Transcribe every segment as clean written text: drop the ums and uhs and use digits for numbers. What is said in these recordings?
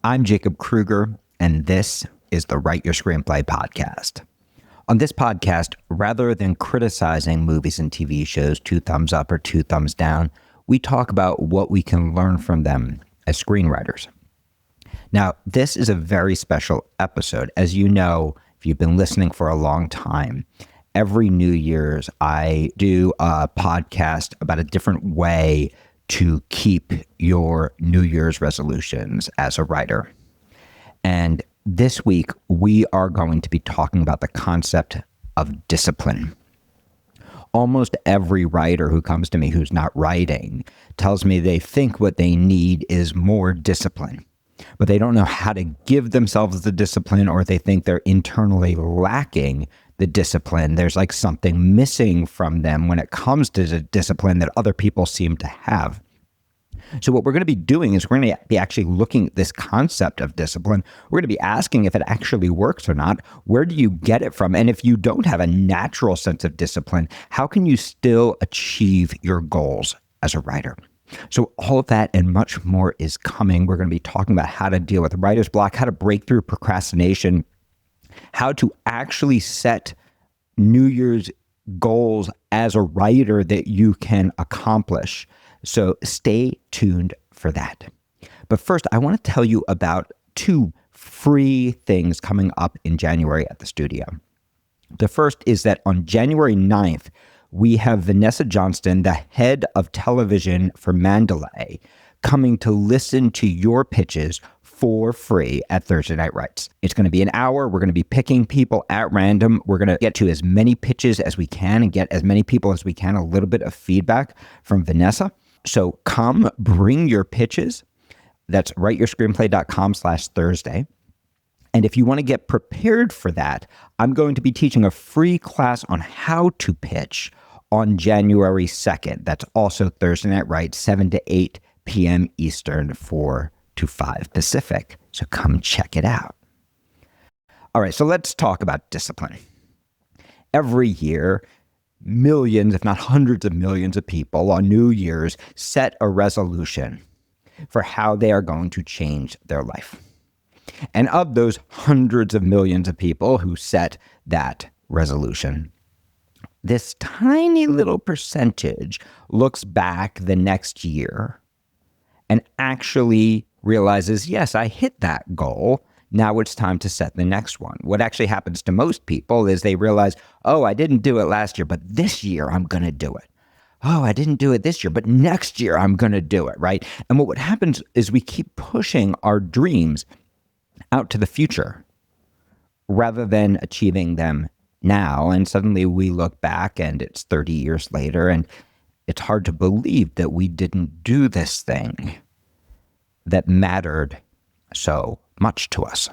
I'm Jacob Kruger, and this is the Write Your Screenplay podcast. On this podcast, rather than criticizing movies and TV shows 2 thumbs up or 2 thumbs down, we talk about what we can learn from them as screenwriters. Now, this is a very special episode. As you know, if you've been listening for a long time, every New Year's, I do a podcast about a different way to keep your New Year's resolutions as a writer. And this week, we are going to be talking about the concept of discipline. Almost every writer who comes to me who's not writing tells me they think what they need is more discipline, but they don't know how to give themselves the discipline, or they think they're internally lacking the discipline. There's like something missing from them when it comes to the discipline that other people seem to have. So what we're going to be doing is we're going to be actually looking at this concept of discipline. We're going to be asking if it actually works or not. Where do you get it from? And if you don't have a natural sense of discipline, how can you still achieve your goals as a writer? So all of that and much more is coming. We're going to be talking about how to deal with writer's block, how to break through procrastination, how to actually set New Year's goals as a writer that you can accomplish. So stay tuned for that. But first, I want to tell you about 2 free things coming up in January at the studio. The first is that on January 9th, we have Vanessa Johnston, the head of television for Mandalay, coming to listen to your pitches for free at Thursday Night Writes. It's going to be an hour. We're going to be picking people at random. We're going to get to as many pitches as we can and get as many people as we can a little bit of feedback from Vanessa. So come, bring your pitches. That's writeyourscreenplay.com/Thursday. And if you want to get prepared for that, I'm going to be teaching a free class on how to pitch on January 2nd. That's also Thursday Night Writes, 7 to 8 p.m. Eastern, 4 to 5 Pacific. So come check it out. All right, so let's talk about discipline. Every year, millions, if not hundreds of millions of people on New Year's set a resolution for how they are going to change their life. And of those hundreds of millions of people who set that resolution, this tiny little percentage looks back the next year and actually realizes, yes, I hit that goal. Now it's time to set the next one. What actually happens to most people is they realize, oh, I didn't do it last year, but this year I'm going to do it. Oh, I didn't do it this year, but next year I'm going to do it, right? And what happens is we keep pushing our dreams out to the future rather than achieving them now. And suddenly we look back and it's 30 years later, and it's hard to believe that we didn't do this thing that mattered so much to us.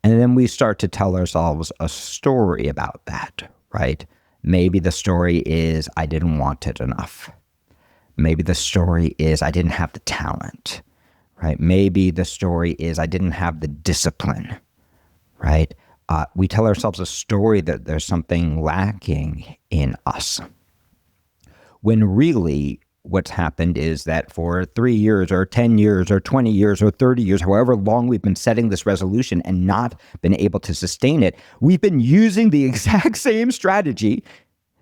And then we start to tell ourselves a story about that, right? Maybe the story is, I didn't want it enough. Maybe the story is, I didn't have the talent, right? Maybe the story is, I didn't have the discipline, right? We tell ourselves a story that there's something lacking in us, when really what's happened is that for 3 years or 10 years or 20 years or 30 years, however long we've been setting this resolution and not been able to sustain it, we've been using the exact same strategy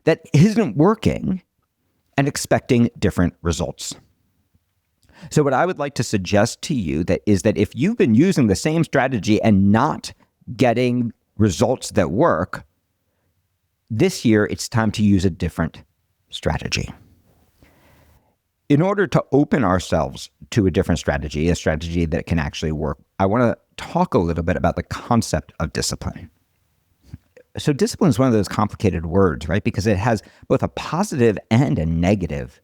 that isn't working and expecting different results. So what I would like to suggest to you is that if you've been using the same strategy and not getting results that work, this year it's time to use a different strategy. In order to open ourselves to a different strategy, a strategy that can actually work, I want to talk a little bit about the concept of discipline. So discipline is one of those complicated words, right? Because it has both a positive and a negative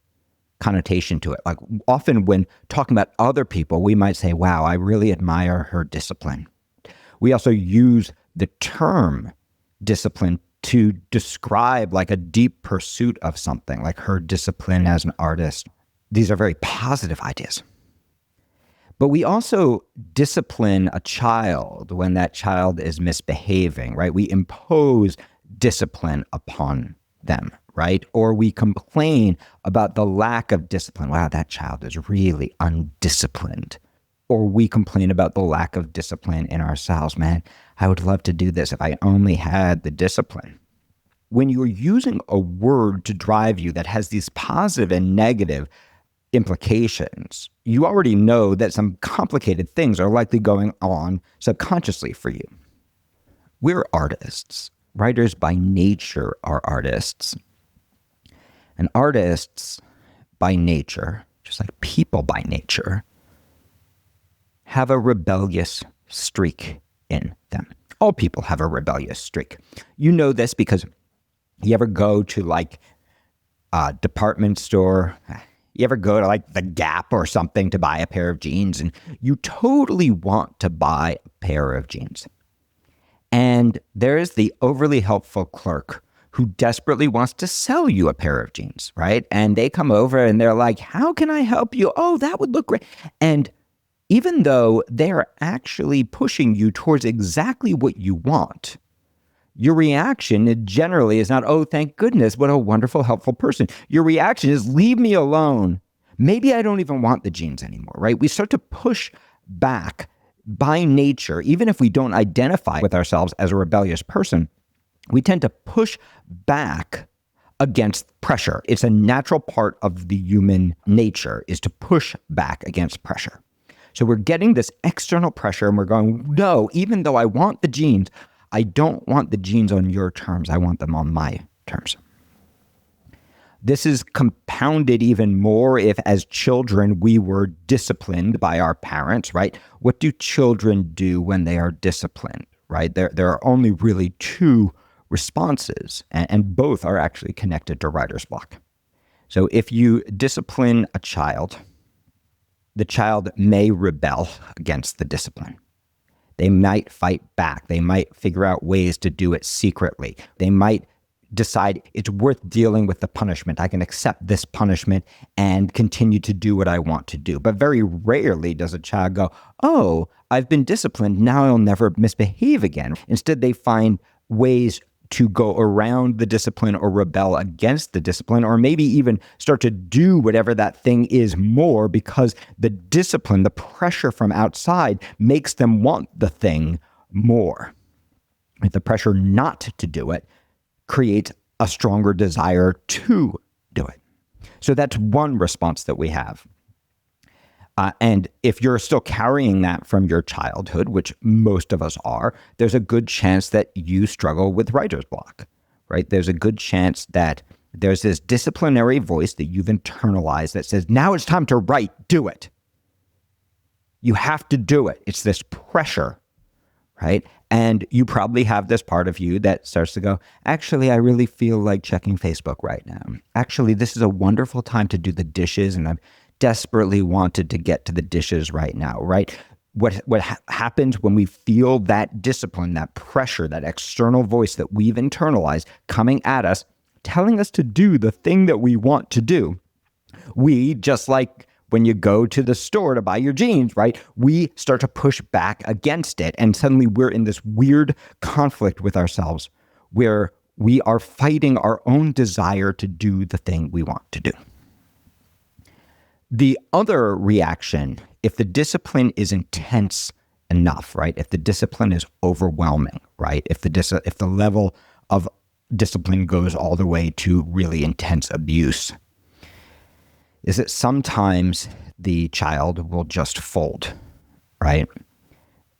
connotation to it. Like often when talking about other people, we might say, wow, I really admire her discipline. We also use the term discipline to describe like a deep pursuit of something, like her discipline as an artist. These are very positive ideas. But we also discipline a child when that child is misbehaving, right? We impose discipline upon them, right? Or we complain about the lack of discipline. Wow, that child is really undisciplined. or we complain about the lack of discipline in ourselves. Man, I would love to do this if I only had the discipline. When you're using a word to drive you that has these positive and negative implications, you already know that some complicated things are likely going on subconsciously for you. We're artists. Writers by nature are artists. And artists by nature, just like people by nature, have a rebellious streak in them. All people have a rebellious streak. You know this because you ever go to like a department store, you ever go to like the Gap or something to buy a pair of jeans, and you totally want to buy a pair of jeans. And there is the overly helpful clerk who desperately wants to sell you a pair of jeans, right? And they come over and they're like, how can I help you? Oh, that would look great. And even though they're actually pushing you towards exactly what you want, your reaction generally is not, oh, thank goodness, what a wonderful, helpful person. Your reaction is, leave me alone. Maybe I don't even want the jeans anymore, right? We start to push back by nature. Even if we don't identify with ourselves as a rebellious person, we tend to push back against pressure. It's a natural part of the human nature is to push back against pressure. So we're getting this external pressure and we're going, no, even though I want the jeans, I don't want the jeans on your terms. I want them on my terms. This is compounded even more if as children we were disciplined by our parents, right? What do children do when they are disciplined, right? There are only really two responses, and both are actually connected to writer's block. So if you discipline a child, the child may rebel against the discipline. They might fight back. They might figure out ways to do it secretly. They might decide it's worth dealing with the punishment. I can accept this punishment and continue to do what I want to do. But very rarely does a child go, oh, I've been disciplined. Now I'll never misbehave again. Instead, they find ways to go around the discipline or rebel against the discipline, or maybe even start to do whatever that thing is more because the discipline, the pressure from outside makes them want the thing more. If the pressure not to do it creates a stronger desire to do it. So that's one response that we have. And if you're still carrying that from your childhood, which most of us are, there's a good chance that you struggle with writer's block, right? There's a good chance that there's this disciplinary voice that you've internalized that says, now it's time to write, do it. You have to do it. It's this pressure, right? And you probably have this part of you that starts to go, actually, I really feel like checking Facebook right now. Actually, this is a wonderful time to do the dishes, and I've desperately wanted to get to the dishes right now, right? What happens when we feel that discipline, that pressure, that external voice that we've internalized coming at us, telling us to do the thing that we want to do? We, just like when you go to the store to buy your jeans, right? We start to push back against it. And suddenly we're in this weird conflict with ourselves where we are fighting our own desire to do the thing we want to do. The other reaction, if the discipline is intense enough, right? If the discipline is overwhelming, right? If the level of discipline goes all the way to really intense abuse, is that sometimes the child will just fold, right?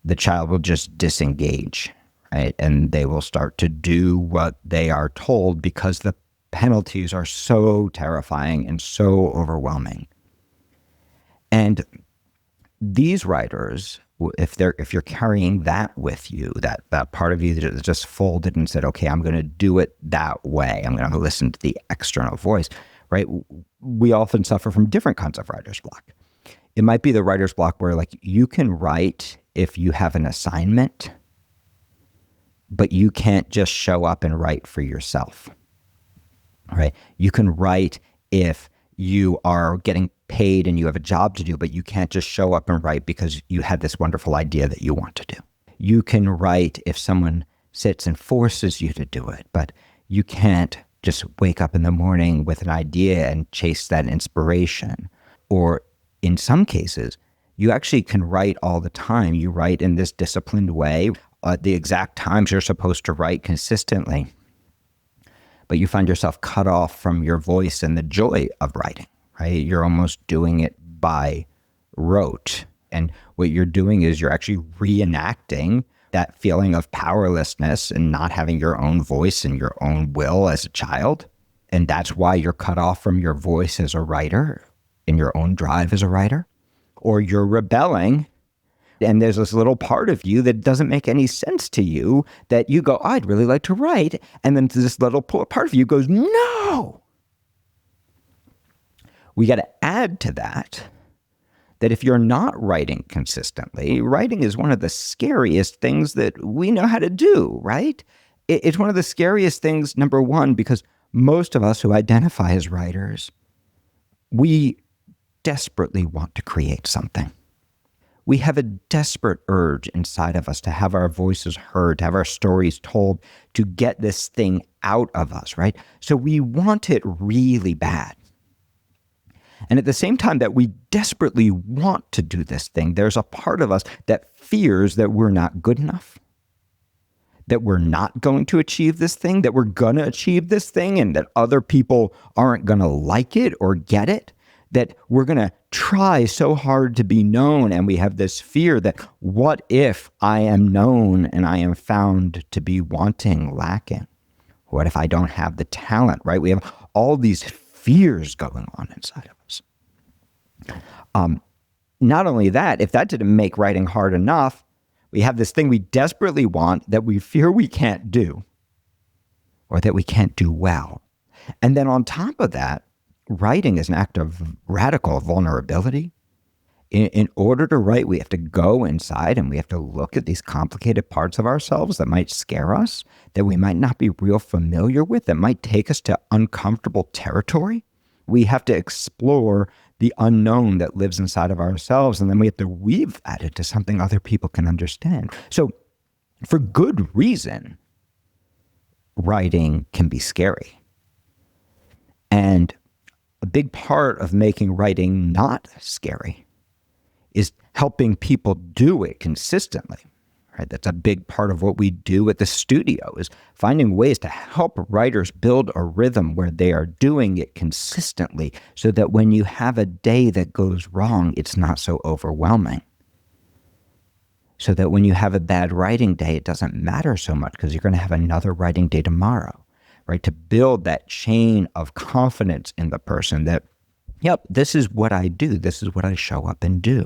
The child will just disengage, right? And they will start to do what they are told because the penalties are so terrifying and so overwhelming. And these writers, if you're carrying that with you, that part of you that just folded and said, okay, I'm going to do it that way. I'm going to listen to the external voice, right? We often suffer from different kinds of writer's block. It might be the writer's block where like you can write if you have an assignment, but you can't just show up and write for yourself, right? You can write if you are getting paid and you have a job to do, but you can't just show up and write because you had this wonderful idea that you want to do. You can write if someone sits and forces you to do it, but you can't just wake up in the morning with an idea and chase that inspiration. Or in some cases, You actually can write all the time. You write in this disciplined way at the exact times you're supposed to write consistently. But you find yourself cut off from your voice and the joy of writing, right? You're almost doing it by rote. And what you're doing is you're actually reenacting that feeling of powerlessness and not having your own voice and your own will as a child. And that's why you're cut off from your voice as a writer and your own drive as a writer. Or you're rebelling, and there's this little part of you that doesn't make any sense to you that you go, I'd really like to write. And then this little part of you goes, no. We got to add to that if you're not writing consistently, writing is one of the scariest things that we know how to do, right? It's one of the scariest things, number one, because most of us who identify as writers, we desperately want to create something. We have a desperate urge inside of us to have our voices heard, to have our stories told, to get this thing out of us, right? So we want it really bad. And at the same time that we desperately want to do this thing, there's a part of us that fears that we're not good enough, that we're not going to achieve this thing, that we're going to achieve this thing, and that other people aren't going to like it or get it, that we're going to try so hard to be known. And we have this fear that what if I am known and I am found to be wanting, lacking? What if I don't have the talent, right? We have all these fears going on inside of us. Not only that, if that didn't make writing hard enough, we have this thing we desperately want that we fear we can't do or that we can't do well. And then on top of that, writing is an act of radical vulnerability. In order to write, we have to go inside and we have to look at these complicated parts of ourselves that might scare us, that we might not be real familiar with, that might take us to uncomfortable territory. We have to explore the unknown that lives inside of ourselves, and then we have to weave that into something other people can understand. So for good reason, writing can be scary. And a big part of making writing not scary is helping people do it consistently, right? That's a big part of what we do at the studio, is finding ways to help writers build a rhythm where they are doing it consistently so that when you have a day that goes wrong, it's not so overwhelming. So that when you have a bad writing day, it doesn't matter so much because you're going to have another writing day tomorrow, right? To build that chain of confidence in the person that, yep, this is what I do. This is what I show up and do.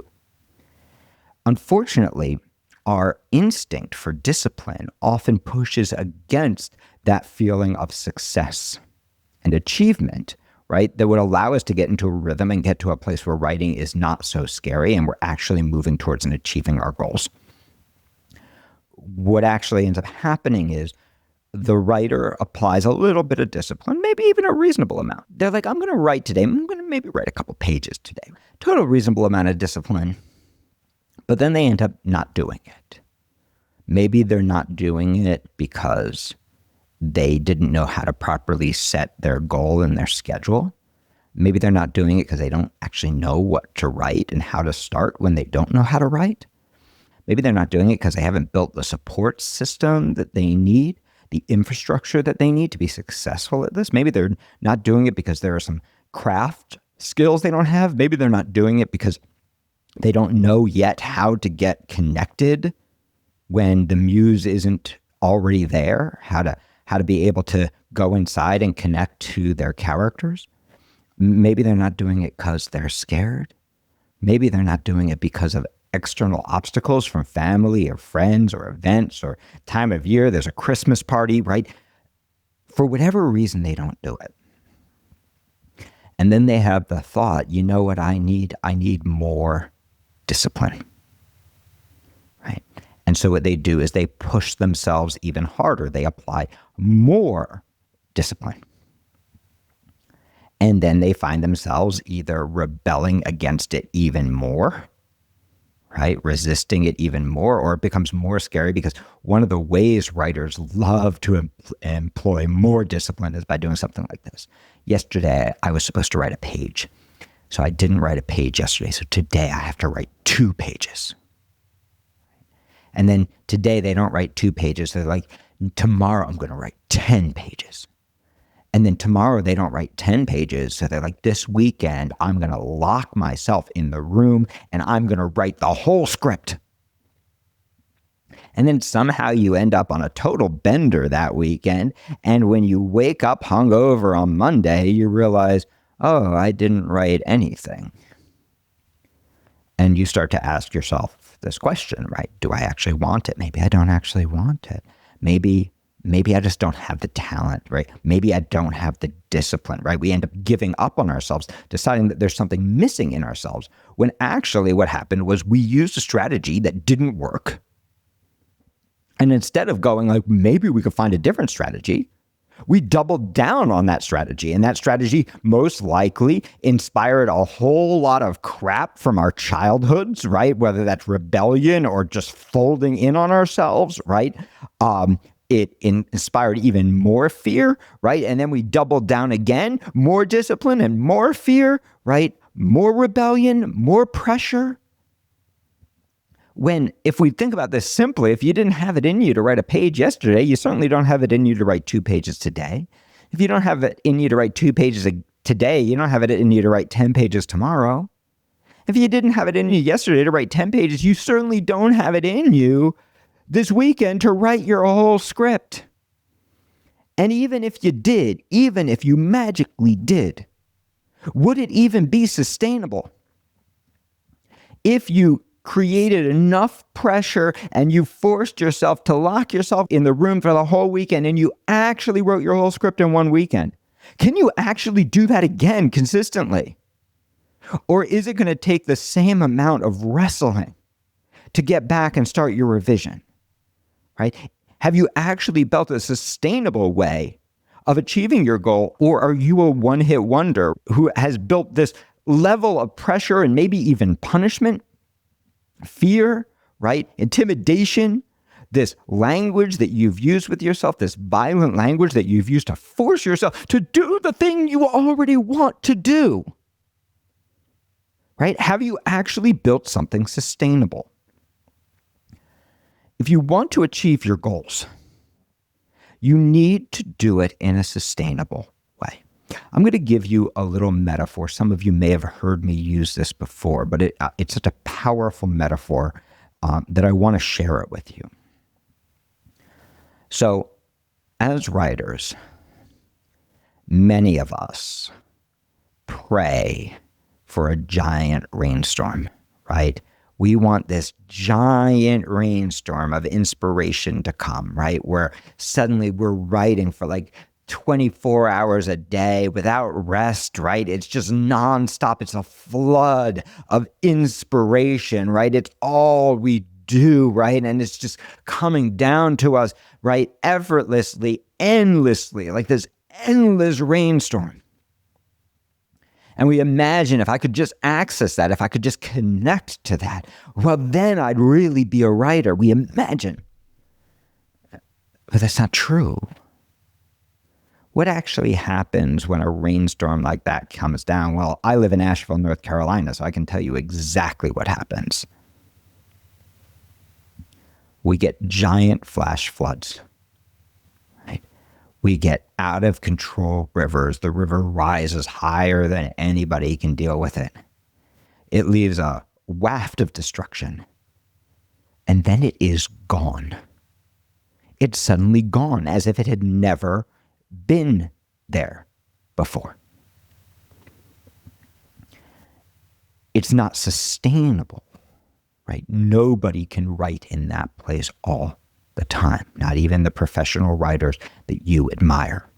Unfortunately, our instinct for discipline often pushes against that feeling of success and achievement, right? That would allow us to get into a rhythm and get to a place where writing is not so scary and we're actually moving towards and achieving our goals. What actually ends up happening is the writer applies a little bit of discipline, maybe even a reasonable amount. They're like, I'm going to write today. I'm going to maybe write a couple pages today. Total reasonable amount of discipline. But then they end up not doing it. Maybe they're not doing it because they didn't know how to properly set their goal and their schedule. Maybe they're not doing it because they don't actually know what to write and how to start when they don't know how to write. Maybe they're not doing it because they haven't built the support system that they need, the infrastructure that they need to be successful at this. Maybe they're not doing it because there are some craft skills they don't have. Maybe they're not doing it because they don't know yet how to get connected when the muse isn't already there, how to be able to go inside and connect to their characters. Maybe they're not doing it because they're scared. Maybe they're not doing it because of external obstacles from family or friends or events or time of year. There's a Christmas party, right? For whatever reason, they don't do it. And then they have the thought, you know what I need? I need more discipline, right? And so what they do is they push themselves even harder. They apply more discipline. And then they find themselves either rebelling against it even more, right? Resisting it even more, or it becomes more scary because one of the ways writers love to employ more discipline is by doing something like this. Yesterday, I was supposed to write a page. So I didn't write a page yesterday. So today I have to write 2 pages. And then today they don't write 2 pages. They're like, tomorrow I'm going to write 10 pages. And then tomorrow they don't write 10 pages. So they're like, this weekend I'm going to lock myself in the room and I'm going to write the whole script. And then somehow you end up on a total bender that weekend. And when you wake up hungover on Monday, you realize, oh, I didn't write anything. And you start to ask yourself this question, right? Do I actually want it? Maybe I don't actually want it. Maybe I just don't have the talent, right? Maybe I don't have the discipline, right? We end up giving up on ourselves, deciding that there's something missing in ourselves, when actually what happened was we used a strategy that didn't work. And instead of going like, maybe we could find a different strategy, we doubled down on that strategy. And that strategy most likely inspired a whole lot of crap from our childhoods, right? Whether that's rebellion or just folding in on ourselves, right? It inspired even more fear, right? And then we doubled down again, more discipline and more fear, right? More rebellion, more pressure. When, if we think about this simply, if you didn't have it in you to write a page yesterday, you certainly don't have it in you to write 2 pages today. If you don't have it in you to write 2 pages today, you don't have it in you to write 10 pages tomorrow. If you didn't have it in you yesterday to write 10 pages, you certainly don't have it in you this weekend to write your whole script. And even if you did, even if you magically did, would it even be sustainable? If you created enough pressure and you forced yourself to lock yourself in the room for the whole weekend and you actually wrote your whole script in one weekend, can you actually do that again consistently? Or is it going to take the same amount of wrestling to get back and start your revision? Right? Have you actually built a sustainable way of achieving your goal, or are you a one-hit wonder who has built this level of pressure and maybe even punishment, fear, right? Intimidation, this language that you've used with yourself, this violent language that you've used to force yourself to do the thing you already want to do, right? Have you actually built something sustainable? If you want to achieve your goals, you need to do it in a sustainable way. I'm going to give you a little metaphor. Some of you may have heard me use this before, but it's such a powerful metaphor that I want to share it with you. So, as writers, many of us pray for a giant rainstorm, right? We want this giant rainstorm of inspiration to come, right? Where suddenly we're writing for like 24 hours a day without rest, right? It's just nonstop. It's a flood of inspiration, right? It's all we do, right? And it's just coming down to us, right? Effortlessly, endlessly, like this endless rainstorm. And we imagine if I could just access that, if I could just connect to that, well, then I'd really be a writer. We imagine. But that's not true. What actually happens when a rainstorm like that comes down? Well, I live in Asheville, North Carolina, so I can tell you exactly what happens. We get giant flash floods. We get out of control rivers. The river rises higher than anybody can deal with it. It leaves a waft of destruction. And then it is gone. It's suddenly gone, as if it had never been there before. It's not sustainable, right? Nobody can write in that place all the time, not even the professional writers that you admire.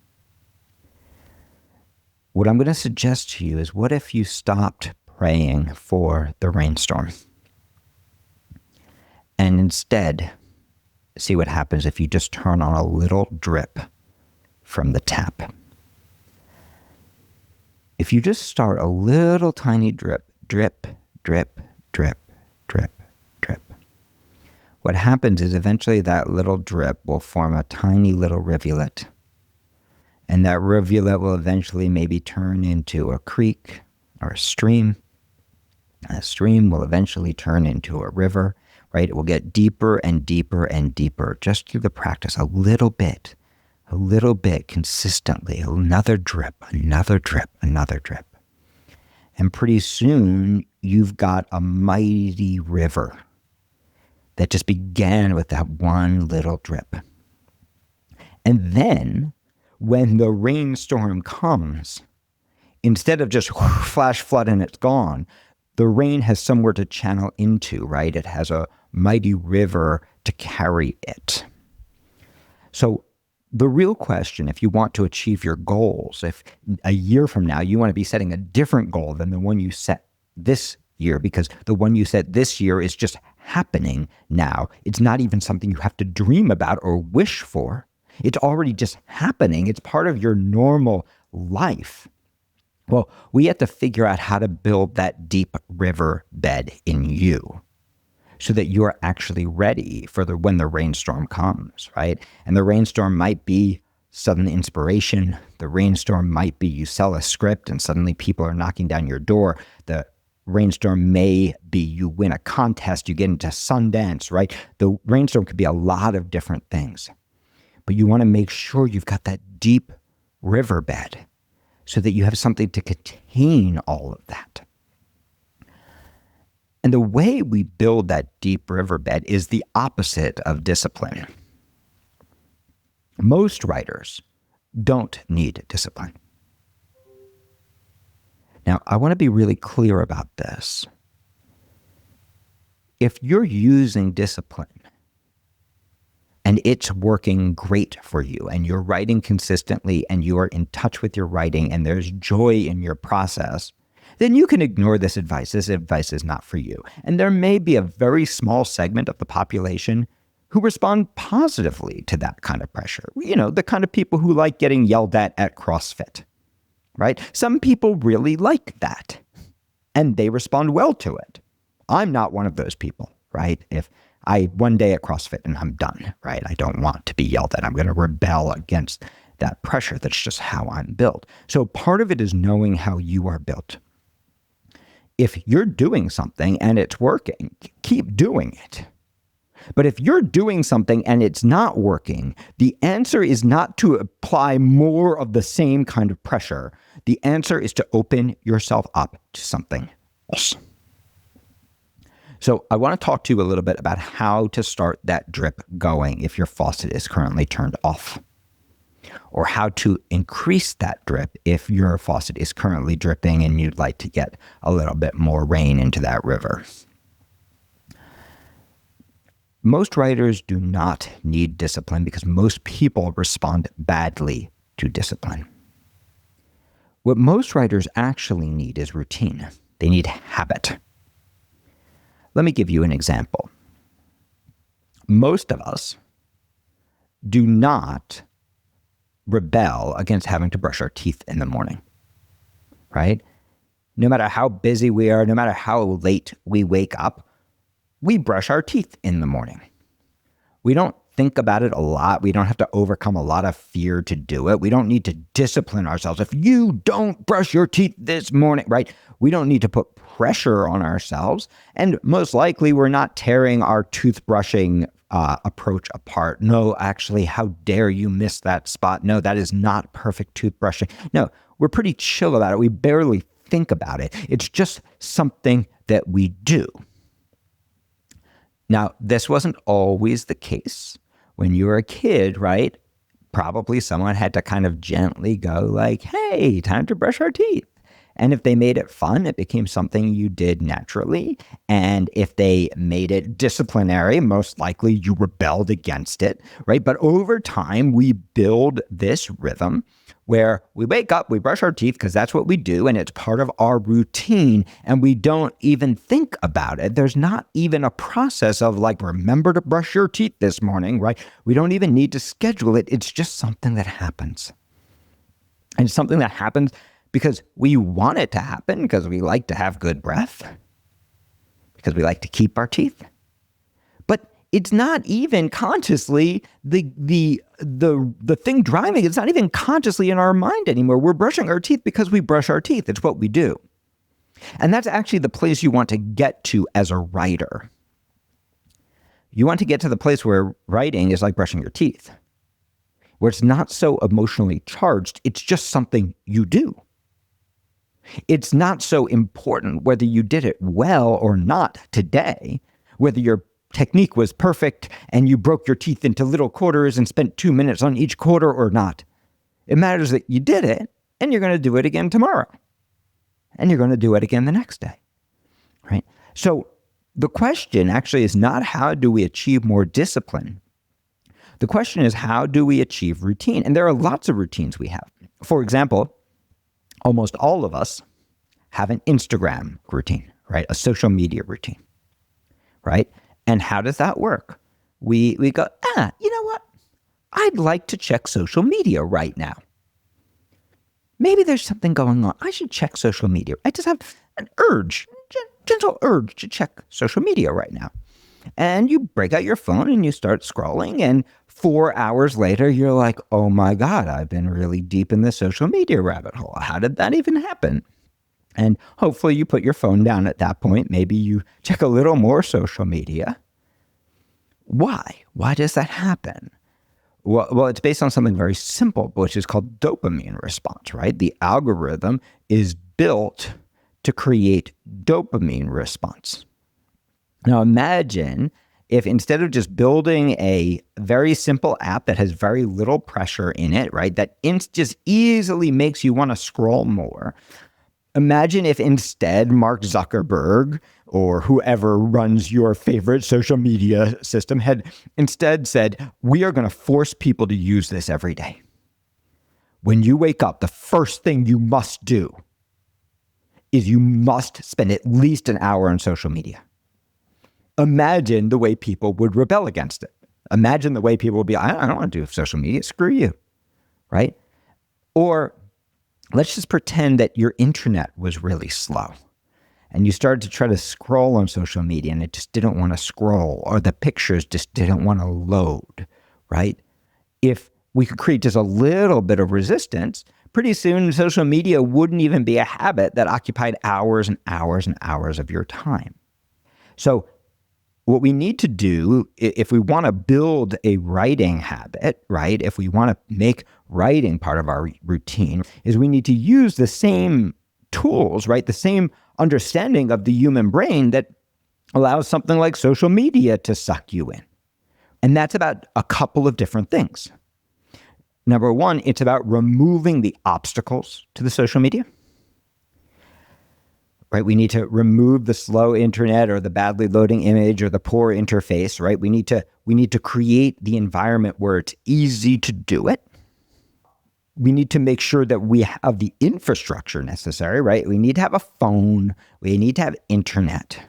What I'm going to suggest to you is, what if you stopped praying for the rainstorm and instead see what happens if you just turn on a little drip from the tap? If you just start a little tiny drip, drip, drip, drip, drip, drip, what happens is eventually that little drip will form a tiny little rivulet. And that rivulet will eventually maybe turn into a creek, or a stream. A stream will eventually turn into a river, right? It will get deeper and deeper and deeper just through the practice, a little bit consistently, another drip, another drip, another drip. And pretty soon you've got a mighty river that just began with that one little drip. And then when the rainstorm comes, instead of just flash flood and it's gone, the rain has somewhere to channel into, right? It has a mighty river to carry it. So the real question, if you want to achieve your goals, if a year from now you want to be setting a different goal than the one you set this year, because the one you set this year is just happening now. It's not even something you have to dream about or wish for. It's already just happening. It's part of your normal life. Well, we have to figure out how to build that deep river bed in you so that you're actually ready for when the rainstorm comes, right? And the rainstorm might be sudden inspiration. The rainstorm might be you sell a script and suddenly people are knocking down your door. The rainstorm may be you win a contest, you get into Sundance, right? The rainstorm could be a lot of different things. But you want to make sure you've got that deep riverbed so that you have something to contain all of that. And the way we build that deep riverbed is the opposite of discipline. Most writers don't need discipline. Now, I want to be really clear about this. If you're using discipline and it's working great for you and you're writing consistently and you are in touch with your writing and there's joy in your process, then you can ignore this advice. This advice is not for you. And there may be a very small segment of the population who respond positively to that kind of pressure. You know, the kind of people who like getting yelled at CrossFit, right? Some people really like that and they respond well to it. I'm not one of those people, right? If I one day at CrossFit and I'm done, right? I don't want to be yelled at. I'm going to rebel against that pressure. That's just how I'm built. So part of it is knowing how you are built. If you're doing something and it's working, keep doing it. But if you're doing something and it's not working, the answer is not to apply more of the same kind of pressure. The answer is to open yourself up to something else. So I want to talk to you a little bit about how to start that drip going if your faucet is currently turned off, or how to increase that drip if your faucet is currently dripping and you'd like to get a little bit more rain into that river. Most writers do not need discipline because most people respond badly to discipline. What most writers actually need is routine. They need habit. Let me give you an example. Most of us do not rebel against having to brush our teeth in the morning, right? No matter how busy we are, no matter how late we wake up, we brush our teeth in the morning. We don't think about it a lot. We don't have to overcome a lot of fear to do it. We don't need to discipline ourselves. If you don't brush your teeth this morning, right? We don't need to put pressure on ourselves. And most likely we're not tearing our toothbrushing approach apart. No, actually, how dare you miss that spot? No, that is not perfect toothbrushing. No, we're pretty chill about it. We barely think about it. It's just something that we do. Now, this wasn't always the case. When you were a kid, right? Probably someone had to kind of gently go like, hey, time to brush our teeth. And if they made it fun, it became something you did naturally. And if they made it disciplinary, most likely you rebelled against it, right? But over time, we build this rhythm where we wake up, we brush our teeth because that's what we do, and it's part of our routine, and we don't even think about it. There's not even a process of like, remember to brush your teeth this morning, right? We don't even need to schedule it. It's just something that happens. And it's something that happens because we want it to happen, because we like to have good breath, because we like to keep our teeth. But it's not even consciously the thing driving. It's not even consciously in our mind anymore. We're brushing our teeth because we brush our teeth. It's what we do. And that's actually the place you want to get to as a writer. You want to get to the place where writing is like brushing your teeth, where it's not so emotionally charged. It's just something you do. It's not so important whether you did it well or not today, whether your technique was perfect and you broke your teeth into little quarters and spent 2 minutes on each quarter or not. It matters that you did it and you're going to do it again tomorrow. And you're going to do it again the next day, right? So the question actually is not how do we achieve more discipline? The question is how do we achieve routine? And there are lots of routines we have. For example, almost all of us have an Instagram routine, right? A social media routine, right? And how does that work? We go, you know what? I'd like to check social media right now. Maybe there's something going on. I should check social media. I just have an urge, gentle urge to check social media right now. And you break out your phone and you start scrolling. And 4 hours later, you're like, oh my God, I've been really deep in the social media rabbit hole. How did that even happen? And hopefully you put your phone down at that point. Maybe you check a little more social media. Why? Why does that happen? Well, it's based on something very simple, which is called dopamine response, right? The algorithm is built to create dopamine response. Now imagine if instead of just building a very simple app that has very little pressure in it, right, that just easily makes you want to scroll more. Imagine if instead Mark Zuckerberg or whoever runs your favorite social media system had instead said, we are going to force people to use this every day. When you wake up, the first thing you must do is you must spend at least an hour on social media. Imagine the way people would rebel against it. Imagine the way people would be, I don't want to do social media, screw you, right? Or let's just pretend that your internet was really slow and you started to try to scroll on social media and it just didn't want to scroll, or the pictures just didn't want to load, right? If we could create just a little bit of resistance, pretty soon social media wouldn't even be a habit that occupied hours and hours and hours of your time. So what we need to do, if we want to build a writing habit, right, if we want to make writing part of our routine, is we need to use the same tools, right, the same understanding of the human brain that allows something like social media to suck you in. And that's about a couple of different things. Number one, it's about removing the obstacles to the social media. Right? We need to remove the slow internet or the badly loading image or the poor interface, right? We need to create the environment where it's easy to do it. We need to make sure that we have the infrastructure necessary, right? We need to have a phone. We need to have internet.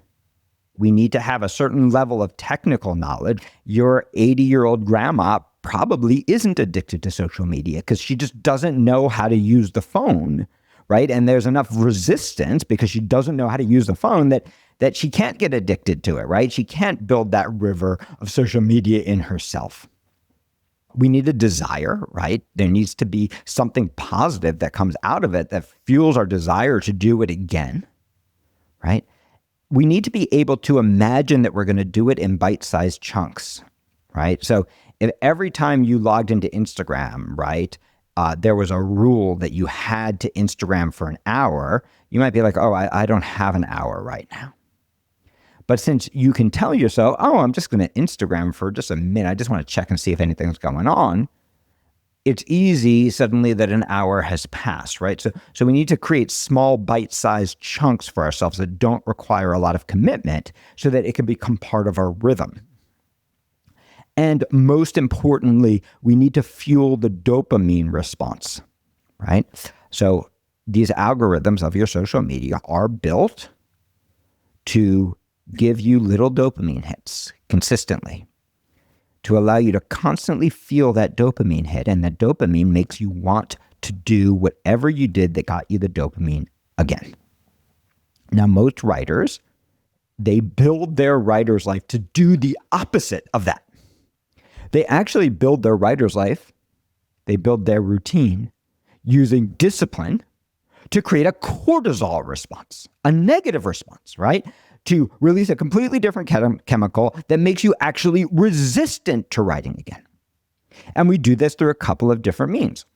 We need to have a certain level of technical knowledge. Your 80-year-old grandma probably isn't addicted to social media because she just doesn't know how to use the phone, right? And there's enough resistance because she doesn't know how to use the phone that she can't get addicted to it, right? She can't build that river of social media in herself. We need a desire, right? There needs to be something positive that comes out of it that fuels our desire to do it again, right? We need to be able to imagine that we're going to do it in bite-sized chunks, right? So if every time you logged into Instagram, right, there was a rule that you had to Instagram for an hour, you might be like, oh, I don't have an hour right now. But since you can tell yourself, oh, I'm just going to Instagram for just a minute, I just want to check and see if anything's going on, it's easy suddenly that an hour has passed, right? So we need to create small bite-sized chunks for ourselves that don't require a lot of commitment so that it can become part of our rhythm. And most importantly, we need to fuel the dopamine response, right? So these algorithms of your social media are built to give you little dopamine hits consistently, to allow you to constantly feel that dopamine hit. And that dopamine makes you want to do whatever you did that got you the dopamine again. Now, most writers, they build their writer's life to do the opposite of that. They actually build their writer's life, they build their routine using discipline to create a cortisol response, a negative response, right? To release a completely different chemical that makes you actually resistant to writing again. And we do this through a couple of different means.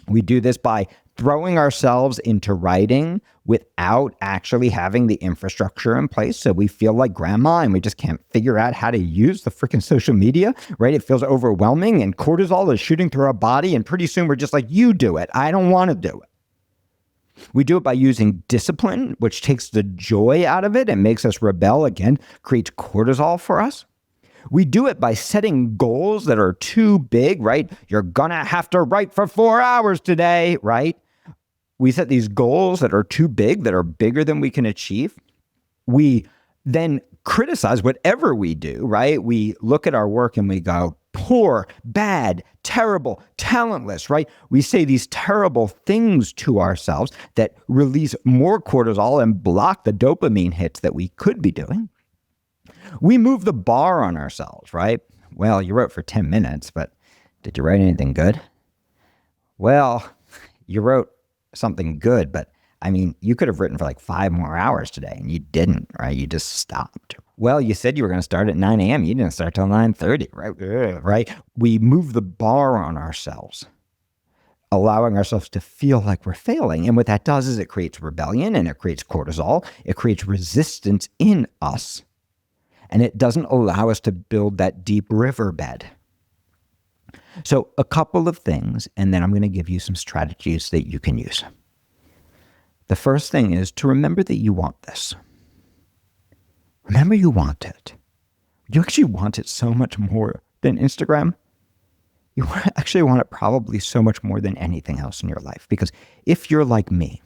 We do this by throwing ourselves into writing without actually having the infrastructure in place. So we feel like grandma and we just can't figure out how to use the freaking social media, right? It feels overwhelming and cortisol is shooting through our body. And pretty soon we're just like, you do it. I don't want to do it. We do it by using discipline, which takes the joy out of it and makes us rebel again, creates cortisol for us. We do it by setting goals that are too big, right? You're going to have to write for 4 hours today, right? We set these goals that are too big, that are bigger than we can achieve. We then criticize whatever we do, right? We look at our work and we go, poor, bad, terrible, talentless, right? We say these terrible things to ourselves that release more cortisol and block the dopamine hits that we could be doing. We move the bar on ourselves, right? Well, you wrote for 10 minutes, but did you write anything good? Well, you wrote something good, but I mean, you could have written for like 5 more hours today and you didn't, right? You just stopped. Well, you said you were going to start at 9 a.m. You didn't start till 9:30, right? Right? We move the bar on ourselves, allowing ourselves to feel like we're failing. And what that does is it creates rebellion and it creates cortisol. It creates resistance in us. And it doesn't allow us to build that deep riverbed. So a couple of things, and then I'm going to give you some strategies that you can use. The first thing is to remember that you want this. Remember you want it. You actually want it so much more than Instagram. You actually want it probably so much more than anything else in your life. Because if you're like me,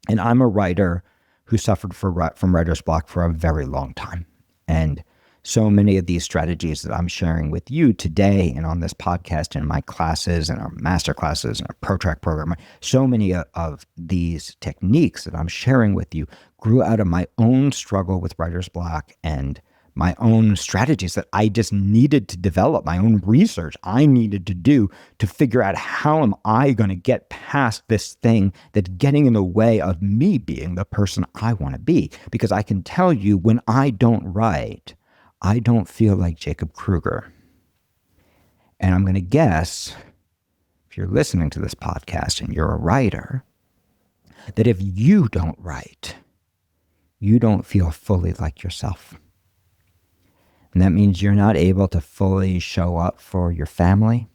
and I'm a writer who suffered from writer's block for a very long time, and so many of these strategies that I'm sharing with you today and on this podcast and my classes and our master classes and our ProTrack program, so many of these techniques that I'm sharing with you grew out of my own struggle with writer's block and my own strategies that I just needed to develop, my own research I needed to do to figure out how am I going to get past this thing that's getting in the way of me being the person I want to be. Because I can tell you when I don't write, I don't feel like Jacob Kruger. And I'm going to guess, if you're listening to this podcast and you're a writer, that if you don't write, you don't feel fully like yourself. And that means you're not able to fully show up for your family.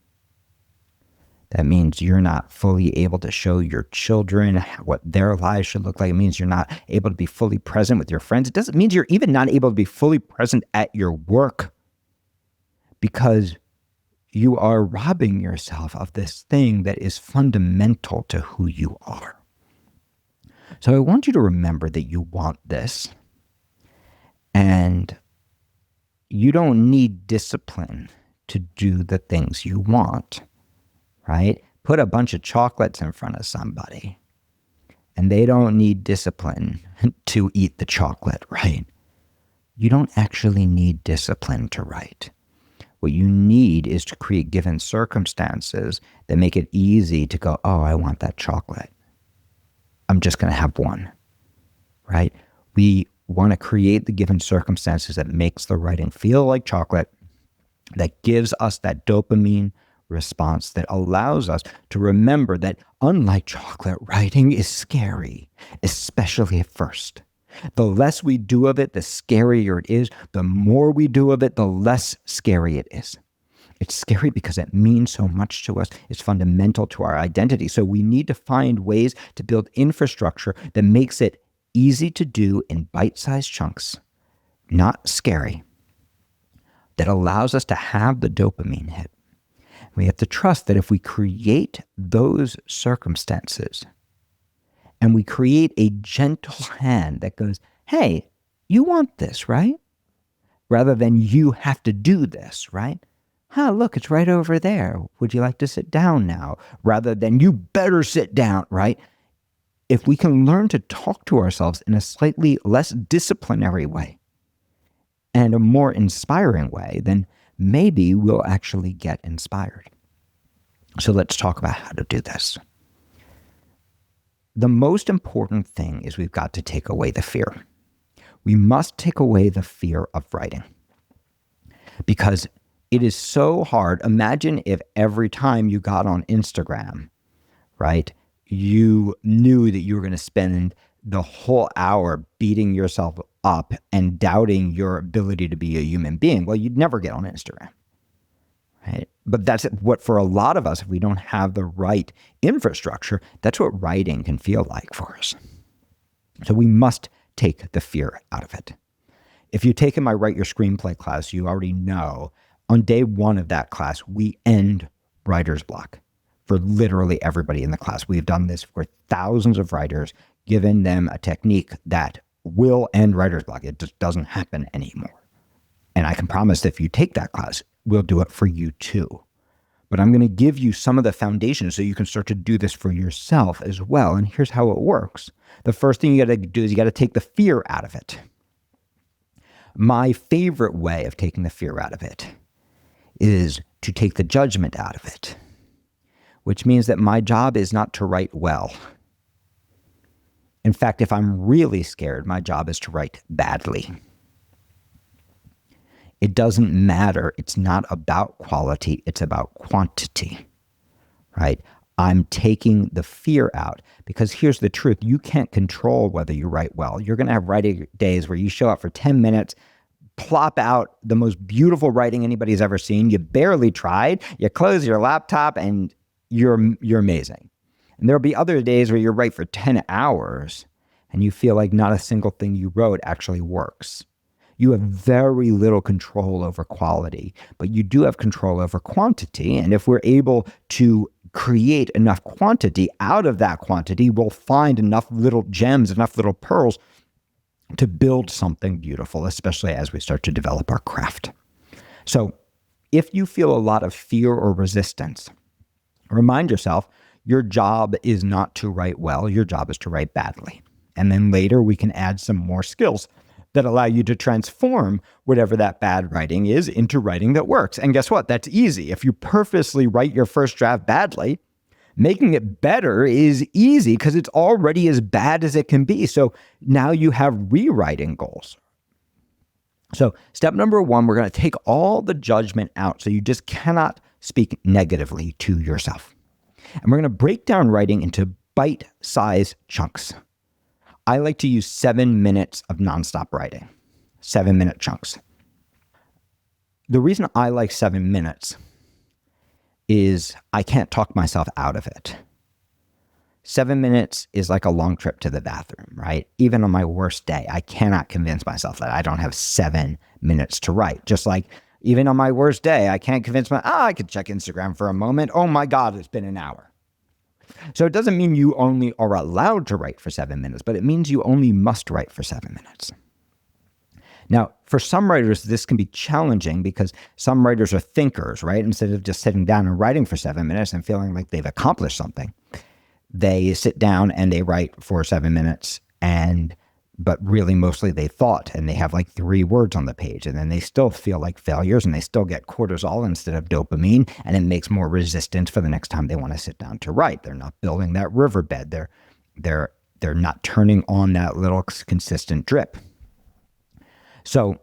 That means you're not fully able to show your children what their lives should look like. It means you're not able to be fully present with your friends. It doesn't mean you're even not able to be fully present at your work because you are robbing yourself of this thing that is fundamental to who you are. So I want you to remember that you want this, and you don't need discipline to do the things you want, right? Put a bunch of chocolates in front of somebody and they don't need discipline to eat the chocolate, right? You don't actually need discipline to write. What you need is to create given circumstances that make it easy to go, oh, I want that chocolate. I'm just going to have one, right? We want to create the given circumstances that makes the writing feel like chocolate, that gives us that dopamine response that allows us to remember that unlike chocolate, writing is scary, especially at first. The less we do of it, the scarier it is. The more we do of it, the less scary it is. It's scary because it means so much to us. It's fundamental to our identity. So we need to find ways to build infrastructure that makes it easy to do in bite-sized chunks, not scary, that allows us to have the dopamine hit. We have to trust that if we create those circumstances and we create a gentle hand that goes, hey, you want this, right? Rather than you have to do this, right? Look, it's right over there. Would you like to sit down now? Rather than you better sit down, right? If we can learn to talk to ourselves in a slightly less disciplinary way and a more inspiring way, then maybe we'll actually get inspired. So let's talk about how to do this. the most important thing is we've got to take away the fear. We must take away the fear of writing, because it is so hard. Imagine if every time you got on Instagram, right, you knew that you were going to spend the whole hour beating yourself up and doubting your ability to be a human being. Well, you'd never get on Instagram, right? But that's what, for a lot of us, if we don't have the right infrastructure, that's what writing can feel like for us. So we must take the fear out of it. If you've taken my Write Your Screenplay class, you already know on day one of that class, we end writer's block for literally everybody in the class. We've done this for thousands of writers, given them a technique that will end writer's block. It just doesn't happen anymore. And I can promise that if you take that class, we'll do it for you too. But I'm going to give you some of the foundations so you can start to do this for yourself as well. And here's how it works. The first thing you got to do is you got to take the fear out of it. My favorite way of taking the fear out of it is to take the judgment out of it, which means that my job is not to write well. In fact, if I'm really scared, my job is to write badly. It doesn't matter. It's not about quality. It's about quantity, right? I'm taking the fear out, because here's the truth. You can't control whether you write well. You're going to have writing days where you show up for 10 minutes, plop out the most beautiful writing anybody's ever seen. You barely tried. You close your laptop and you're amazing. And there'll be other days where you write for 10 hours and you feel like not a single thing you wrote actually works. You have very little control over quality, but you do have control over quantity. And if we're able to create enough quantity, out of that quantity, we'll find enough little gems, enough little pearls to build something beautiful, especially as we start to develop our craft. So if you feel a lot of fear or resistance, remind yourself, your job is not to write well. Your job is to write badly. And then later we can add some more skills that allow you to transform whatever that bad writing is into writing that works. And guess what? That's easy. If you purposely write your first draft badly, making it better is easy because it's already as bad as it can be. So now you have rewriting goals. So step number one, we're going to take all the judgment out. So you just cannot speak negatively to yourself. And we're going to break down writing into bite-sized chunks. I like to use 7 minutes of nonstop writing, 7-minute chunks. The reason I like 7 minutes is I can't talk myself out of it. 7 minutes is like a long trip to the bathroom, right? Even on my worst day, I cannot convince myself that I don't have 7 minutes to write. Just like even on my worst day, I can't convince I could check Instagram for a moment. Oh my God, it's been an hour. So it doesn't mean you only are allowed to write for 7 minutes, but it means you only must write for 7 minutes. Now, for some writers, this can be challenging because some writers are thinkers, right? Instead of just sitting down and writing for 7 minutes and feeling like they've accomplished something, they sit down and they write for 7 minutes, but really mostly they thought, and they have like 3 words on the page, and then they still feel like failures, and they still get cortisol instead of dopamine, and it makes more resistance for the next time they want to sit down to write. They're not building that riverbed. They're not turning on that little consistent drip. So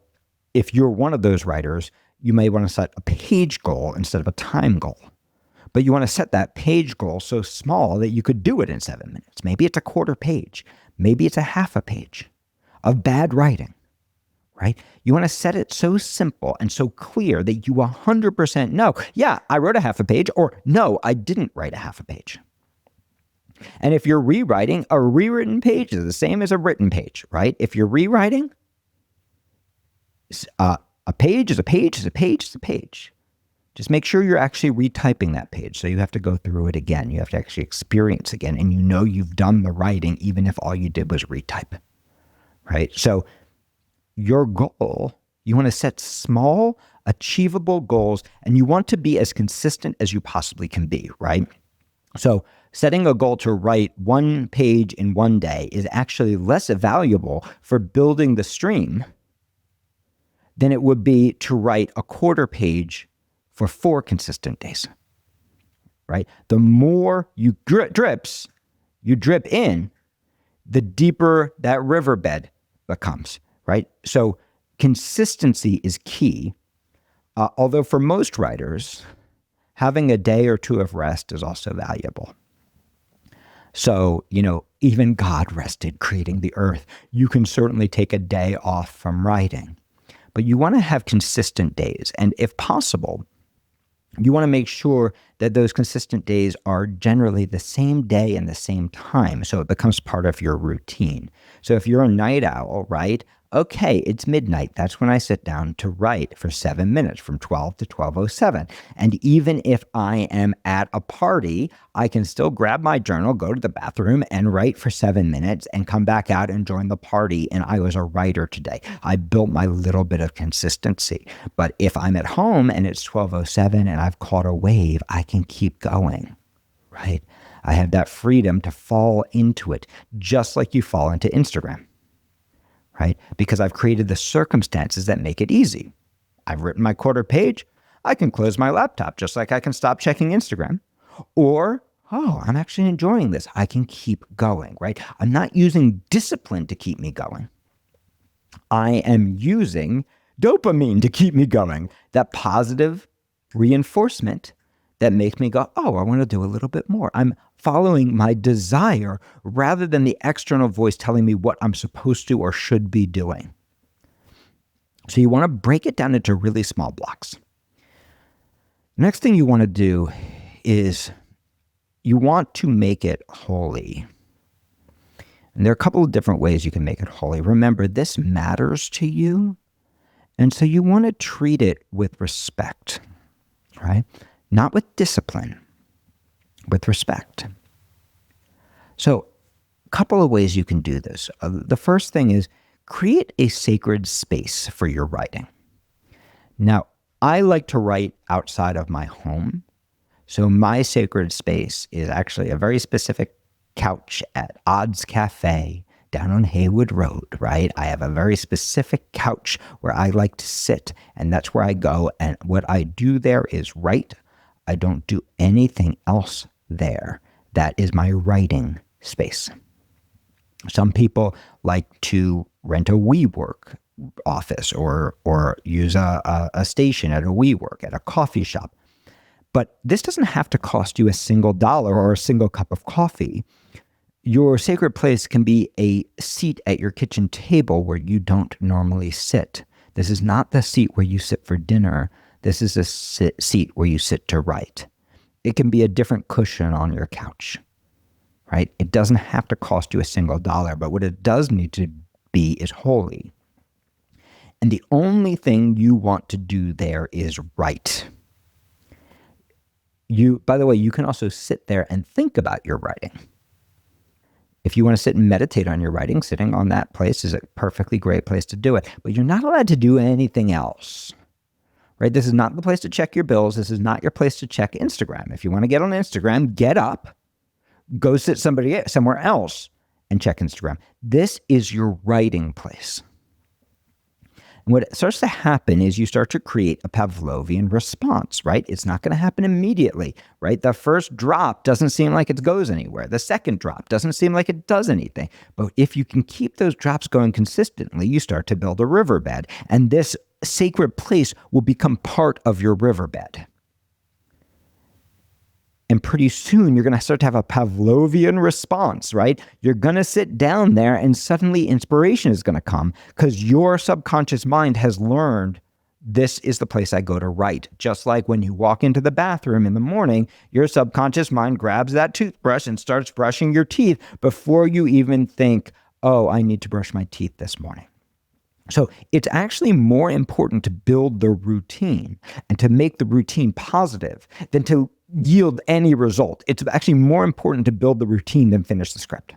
if you're one of those writers, you may want to set a page goal instead of a time goal. But you want to set that page goal so small that you could do it in 7 minutes. Maybe it's a quarter page. Maybe it's a half a page of bad writing, right? You want to set it so simple and so clear that you 100% know, yeah, I wrote a half a page, or no, I didn't write a half a page. And if you're rewriting, a rewritten page is the same as a written page, right? If you're rewriting, a page is a page is a page is a page. Just make sure you're actually retyping that page. So you have to go through it again. You have to actually experience again. And you know you've done the writing, even if all you did was retype, right? So your goal, you want to set small, achievable goals, and you want to be as consistent as you possibly can be, right? So setting a goal to write 1 page in 1 day is actually less valuable for building the stream than it would be to write a quarter page for 4 consistent days, right? The more you drips, you drip in, the deeper that riverbed becomes, right? So consistency is key. Although for most writers, having a day or two of rest is also valuable. So, even God rested creating the earth. You can certainly take a day off from writing, but you want to have consistent days. And if possible, you want to make sure that those consistent days are generally the same day and the same time, so it becomes part of your routine. So if you're a night owl, right? Okay, it's midnight. That's when I sit down to write for 7 minutes from 12 to 12:07. And even if I am at a party, I can still grab my journal, go to the bathroom and write for 7 minutes and come back out and join the party. And I was a writer today. I built my little bit of consistency. But if I'm at home and it's 12:07 and I've caught a wave, I can keep going, right? I have that freedom to fall into it, just like you fall into Instagram. Right? Because I've created the circumstances that make it easy. I've written my quarter page. I can close my laptop just like I can stop checking Instagram. Or, I'm actually enjoying this. I can keep going, right? I'm not using discipline to keep me going. I am using dopamine to keep me going. That positive reinforcement that makes me go, I want to do a little bit more. I'm following my desire rather than the external voice telling me what I'm supposed to or should be doing. So you want to break it down into really small blocks. Next thing you want to do is you want to make it holy. And there are a couple of different ways you can make it holy. Remember, this matters to you. And so you want to treat it with respect, right? Not with discipline, with respect. So a couple of ways you can do this. The first thing is create a sacred space for your writing. Now, I like to write outside of my home. So my sacred space is actually a very specific couch at Odd's Cafe down on Haywood Road, right? I have a very specific couch where I like to sit, and that's where I go. And what I do there is write. I don't do anything else there. That is my writing space. Some people like to rent a WeWork office or use a station at a WeWork, at a coffee shop. But this doesn't have to cost you a single dollar or a single cup of coffee. Your sacred place can be a seat at your kitchen table where you don't normally sit. This is not the seat where you sit for dinner. This is a seat where you sit to write. It can be a different cushion on your couch, right? It doesn't have to cost you a single dollar, but what it does need to be is holy. And the only thing you want to do there is write. By the way, you can also sit there and think about your writing. If you want to sit and meditate on your writing, sitting on that place is a perfectly great place to do it. But you're not allowed to do anything else. Right? This is not the place to check your bills. This is not your place to check Instagram. If you want to get on Instagram, get up, go sit somewhere else and check Instagram. This is your writing place. And what starts to happen is you start to create a Pavlovian response, right? It's not going to happen immediately, right? The first drop doesn't seem like it goes anywhere. The second drop doesn't seem like it does anything. But if you can keep those drops going consistently, you start to build a riverbed. And this sacred place will become part of your riverbed. And pretty soon you're going to start to have a Pavlovian response, right? You're going to sit down there and suddenly inspiration is going to come because your subconscious mind has learned this is the place I go to write. Just like when you walk into the bathroom in the morning, your subconscious mind grabs that toothbrush and starts brushing your teeth before you even think, I need to brush my teeth this morning. So it's actually more important to build the routine and to make the routine positive than to yield any result. It's actually more important to build the routine than finish the script.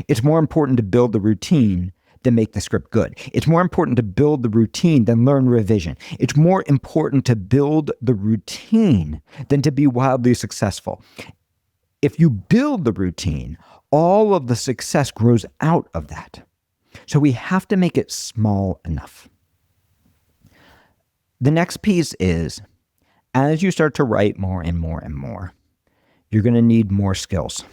It's more important to build the routine than make the script good. It's more important to build the routine than learn revision. It's more important to build the routine than to be wildly successful. If you build the routine, all of the success grows out of that. So we have to make it small enough. The next piece is, as you start to write more and more and more, you're going to need more skills.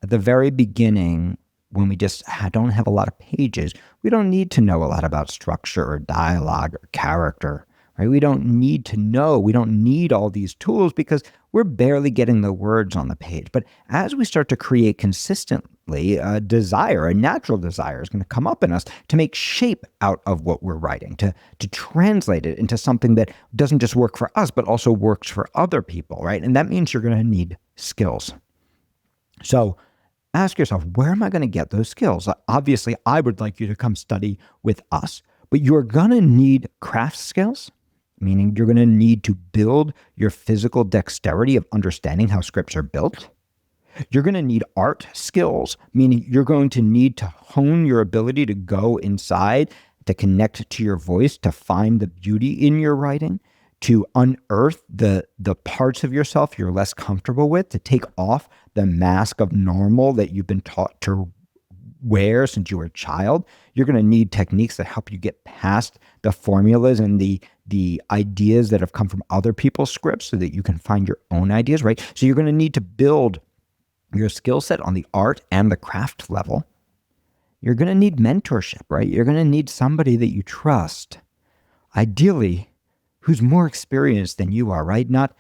At the very beginning, when we just don't have a lot of pages, we don't need to know a lot about structure or dialogue or character, right? We don't need to know. We don't need all these tools because we're barely getting the words on the page. But as we start to create consistently, a natural desire is going to come up in us to make shape out of what we're writing, to translate it into something that doesn't just work for us, but also works for other people, right? And that means you're going to need skills. So ask yourself, where am I going to get those skills? Obviously, I would like you to come study with us, but you're going to need craft skills, meaning you're going to need to build your physical dexterity of understanding how scripts are built. You're going to need art skills, meaning you're going to need to hone your ability to go inside, to connect to your voice, to find the beauty in your writing, to unearth the parts of yourself you're less comfortable with, to take off the mask of normal that you've been taught to wear since you were a child. You're going to need techniques that help you get past the formulas and the ideas that have come from other people's scripts so that you can find your own ideas, right? So you're going to need to build your skill set on the art and the craft level. You're going to need mentorship, right? You're going to need somebody that you trust, ideally, who's more experienced than you are, right? Not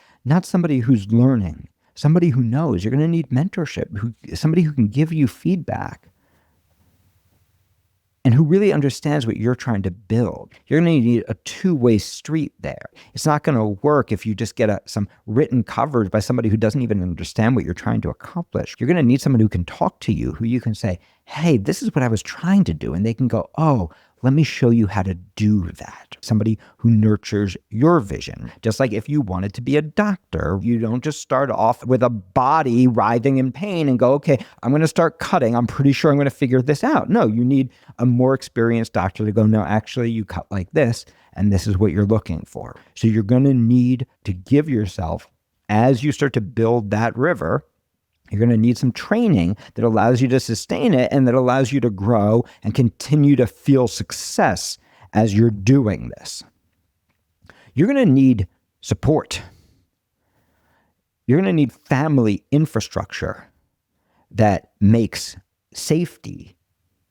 somebody who's learning, somebody who knows. You're going to need mentorship, somebody who can give you feedback and who really understands what you're trying to build. You're going to need a two-way street there. It's not going to work if you just get some written coverage by somebody who doesn't even understand what you're trying to accomplish. You're going to need someone who can talk to you, who you can say, hey, this is what I was trying to do. And they can go, oh, let me show you how to do that. Somebody who nurtures your vision. Just like if you wanted to be a doctor, you don't just start off with a body writhing in pain and go, okay, I'm going to start cutting. I'm pretty sure I'm going to figure this out. No, you need a more experienced doctor to go, no, actually you cut like this, and this is what you're looking for. So you're going to need to give yourself, as you start to build that river, you're going to need some training that allows you to sustain it and that allows you to grow and continue to feel success as you're doing this. You're going to need support. You're going to need family infrastructure that makes safety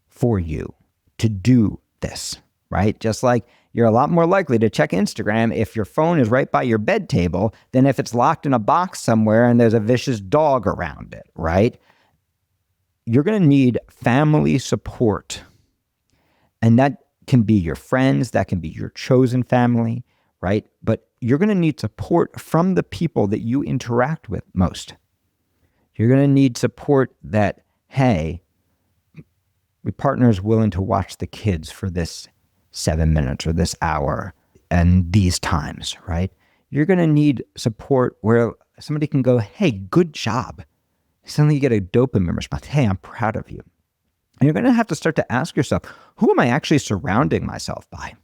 for you to do this, right? Just like you're a lot more likely to check Instagram if your phone is right by your bed table than if it's locked in a box somewhere and there's a vicious dog around it, right? You're going to need family support. And that can be your friends, that can be your chosen family, right? But you're going to need support from the people that you interact with most. You're going to need support that, hey, my partner is willing to watch the kids for this 7 minutes or this hour and these times, right? You're going to need support where somebody can go, hey, good job. Suddenly you get a dopamine response. Hey, I'm proud of you. And you're going to have to start to ask yourself, who am I actually surrounding myself by?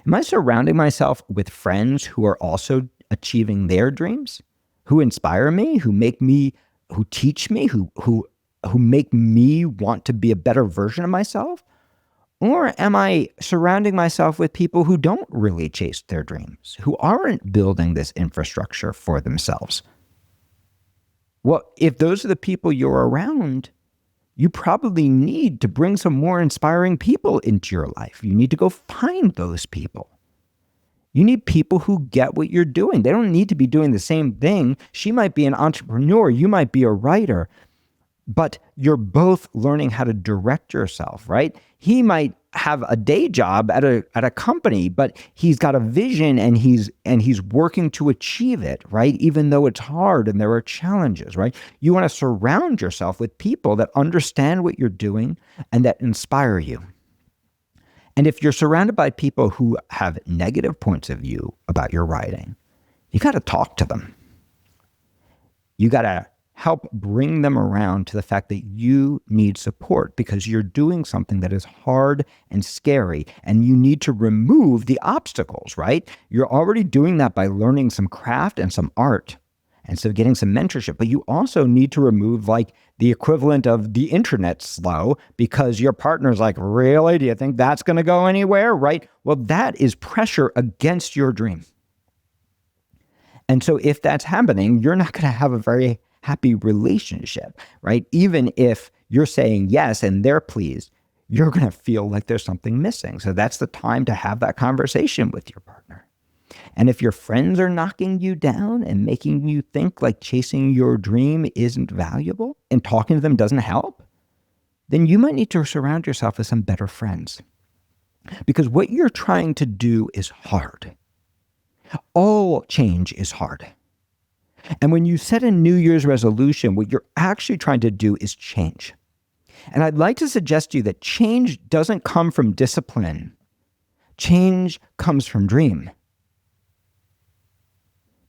Am I surrounding myself with friends who are also achieving their dreams, who inspire me, who teach me, who make me want to be a better version of myself? Or am I surrounding myself with people who don't really chase their dreams, who aren't building this infrastructure for themselves? Well, if those are the people you're around, you probably need to bring some more inspiring people into your life. You need to go find those people. You need people who get what you're doing. They don't need to be doing the same thing. She might be an entrepreneur. You might be a writer. But you're both learning how to direct yourself, right? He might have a day job at a company, but he's got a vision and he's working to achieve it, right? Even though it's hard and there are challenges, right? You want to surround yourself with people that understand what you're doing and that inspire you. And if you're surrounded by people who have negative points of view about your writing, you got to talk to them. You got to help bring them around to the fact that you need support because you're doing something that is hard and scary and you need to remove the obstacles, right? You're already doing that by learning some craft and some art and so getting some mentorship, but you also need to remove like the equivalent of the internet slow because your partner's like, really? Do you think that's going to go anywhere, right? Well, that is pressure against your dream. And so if that's happening, you're not going to have a very happy relationship, right? Even if you're saying yes and they're pleased, you're going to feel like there's something missing. So that's the time to have that conversation with your partner. And if your friends are knocking you down and making you think like chasing your dream isn't valuable and talking to them doesn't help, then you might need to surround yourself with some better friends. Because what you're trying to do is hard. All change is hard. And when you set a New Year's resolution, what you're actually trying to do is change. And I'd like to suggest to you that change doesn't come from discipline. Change comes from dream.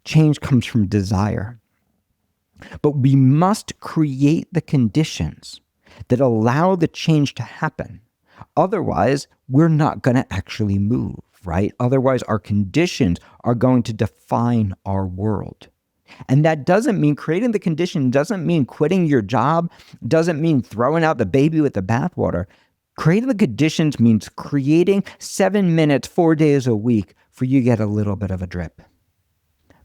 Change comes from desire. But we must create the conditions that allow the change to happen. Otherwise, we're not going to actually move, right? Otherwise, our conditions are going to define our world. And that doesn't mean creating the condition, doesn't mean quitting your job, doesn't mean throwing out the baby with the bathwater. Creating the conditions means creating 7 minutes, 4 days a week for you to get a little bit of a drip,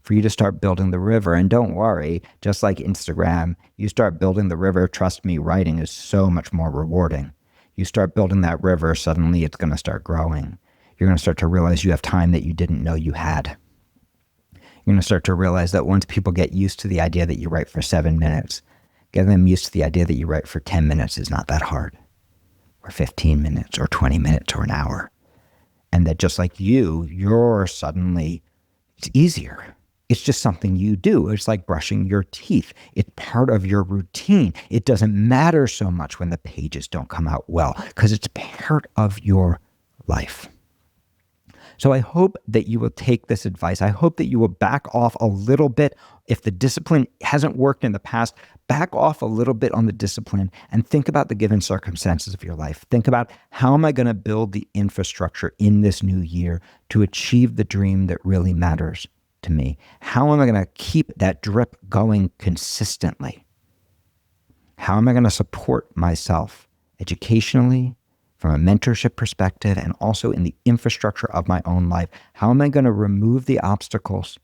for you to start building the river. And don't worry, just like Instagram, you start building the river, trust me, writing is so much more rewarding. You start building that river, suddenly it's going to start growing. You're going to start to realize you have time that you didn't know you had. You're going to start to realize that once people get used to the idea that you write for 7 minutes, getting them used to the idea that you write for 10 minutes is not that hard, or 15 minutes, or 20 minutes, or an hour. And that just like you're suddenly, it's easier. It's just something you do. It's like brushing your teeth. It's part of your routine. It doesn't matter so much when the pages don't come out well because it's part of your life. So I hope that you will take this advice. I hope that you will back off a little bit. If the discipline hasn't worked in the past, back off a little bit on the discipline and think about the given circumstances of your life. Think about, how am I going to build the infrastructure in this new year to achieve the dream that really matters to me? How am I going to keep that drip going consistently? How am I going to support myself educationally, from a mentorship perspective, and also in the infrastructure of my own life? How am I going to remove the obstacles?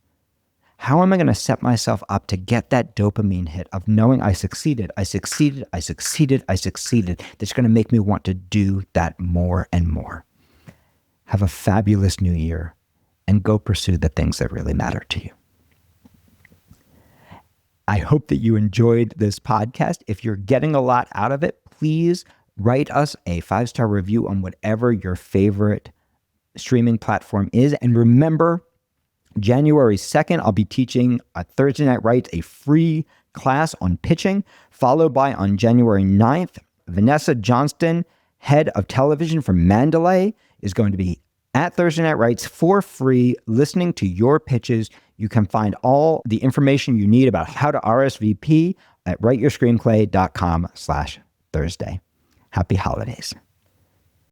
How am I going to set myself up to get that dopamine hit of knowing I succeeded, that's going to make me want to do that more and more? Have a fabulous new year and go pursue the things that really matter to you. I hope that you enjoyed this podcast. If you're getting a lot out of it, please write us a 5-star review on whatever your favorite streaming platform is. And remember, January 2nd, I'll be teaching a Thursday Night Writes, a free class on pitching, followed by on January 9th, Vanessa Johnston, head of television for Mandalay, is going to be at Thursday Night Writes for free, listening to your pitches. You can find all the information you need about how to RSVP at writeyourscreenplay.com/Thursday. Happy holidays.